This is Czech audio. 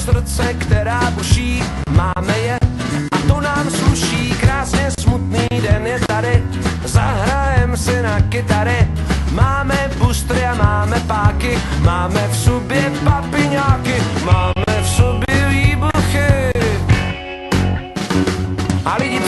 srdce, která buší, máme je a to nám sluší. Krásně smutný den je tady, zahrajem si na kytary. Máme bustry a máme páky, máme v sobě papiňáky, máme v sobě výbuchy. A lidi